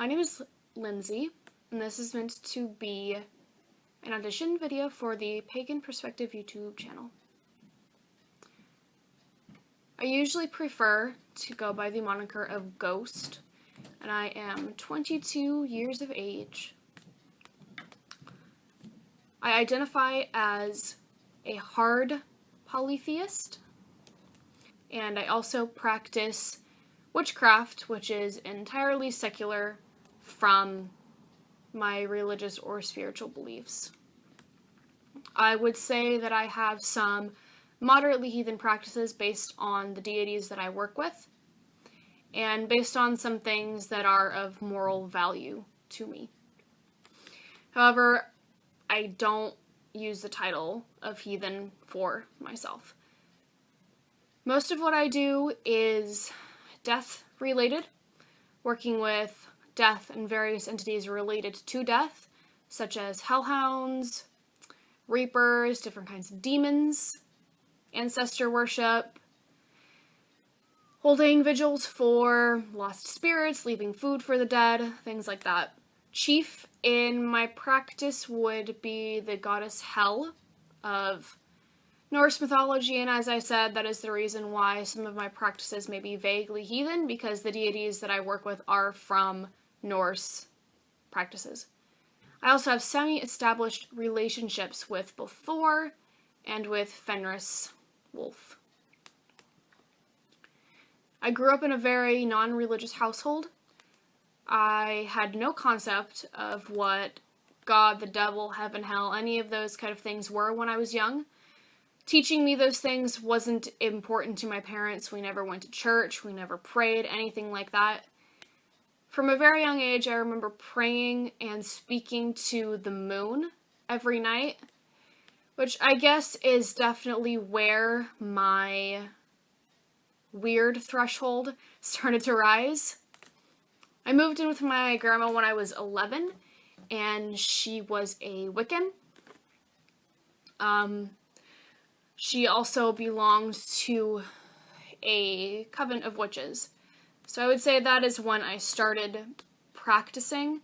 My name is Lindsay, and this is meant to be an audition video for the Pagan Perspective YouTube channel. I usually prefer to go by the moniker of Ghost, and I am 22 years of age. I identify as a hard polytheist, and I also practice witchcraft, which is entirely secular from my religious or spiritual beliefs. I would say that I have some moderately heathen practices based on the deities that I work with, and based on some things that are of moral value to me. However, I don't use the title of heathen for myself. Most of what I do is death related, working with death and various entities related to death, such as hellhounds, reapers, different kinds of demons, ancestor worship, holding vigils for lost spirits, leaving food for the dead, things like that. Chief in my practice would be the goddess Hel of Norse mythology, and as I said, that is the reason why some of my practices may be vaguely heathen, because the deities that I work with are from Norse practices. I also have semi-established relationships with both Thor and with Fenris Wolf. I grew up in a very non-religious household. I had no concept of what God, the devil, heaven, hell, any of those kind of things were when I was young. Teaching me those things wasn't important to my parents. We never went to church. We never prayed, anything like that. From a very young age, I remember praying and speaking to the moon every night, which I guess is definitely where my weird threshold started to rise. I moved in with my grandma when I was 11, and she was a Wiccan. She also belongs to a coven of witches. So I would say that is when I started practicing,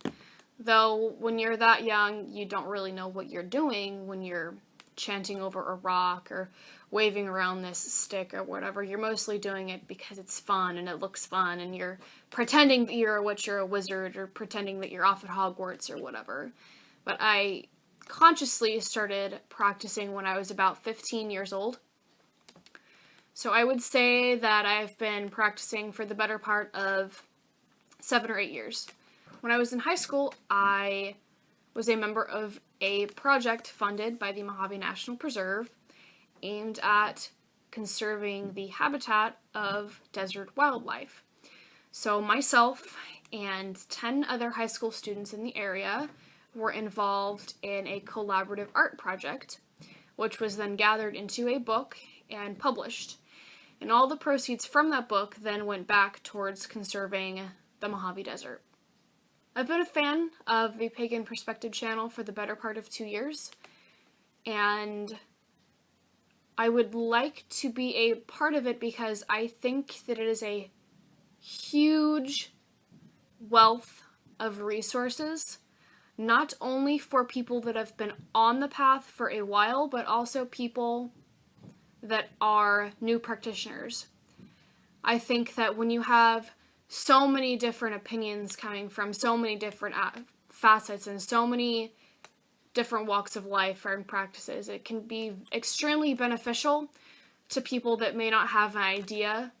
though when you're that young, you don't really know what you're doing when you're chanting over a rock or waving around this stick or whatever. You're mostly doing it because it's fun and it looks fun, and you're pretending that you're a witch or a wizard, or pretending that you're off at Hogwarts or whatever. But I consciously started practicing when I was about 15 years old. So I would say that I've been practicing for the better part of 7 or 8 years. When I was in high school, I was a member of a project funded by the Mojave National Preserve aimed at conserving the habitat of desert wildlife. So myself and 10 other high school students in the area were involved in a collaborative art project, which was then gathered into a book and published. And all the proceeds from that book then went back towards conserving the Mojave Desert. I've been a fan of the Pagan Perspective channel for the better part of 2 years, and I would like to be a part of it because I think that it is a huge wealth of resources, not only for people that have been on the path for a while, but also people that are new practitioners. I think that when you have so many different opinions coming from so many different facets and so many different walks of life and practices, it can be extremely beneficial to people that may not have an idea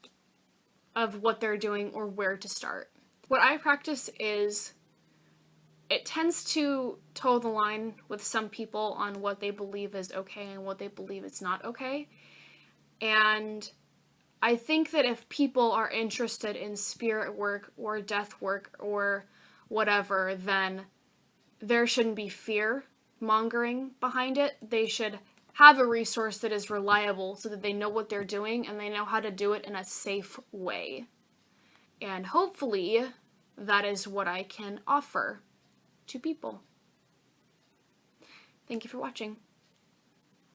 of what they're doing or where to start. What I practice is, it tends to toe the line with some people on what they believe is okay and what they believe is not okay. And I think that if people are interested in spirit work or death work or whatever, then there shouldn't be fear mongering behind it. They should have a resource that is reliable so that they know what they're doing and they know how to do it in a safe way. And hopefully that is what I can offer to people. Thank you for watching.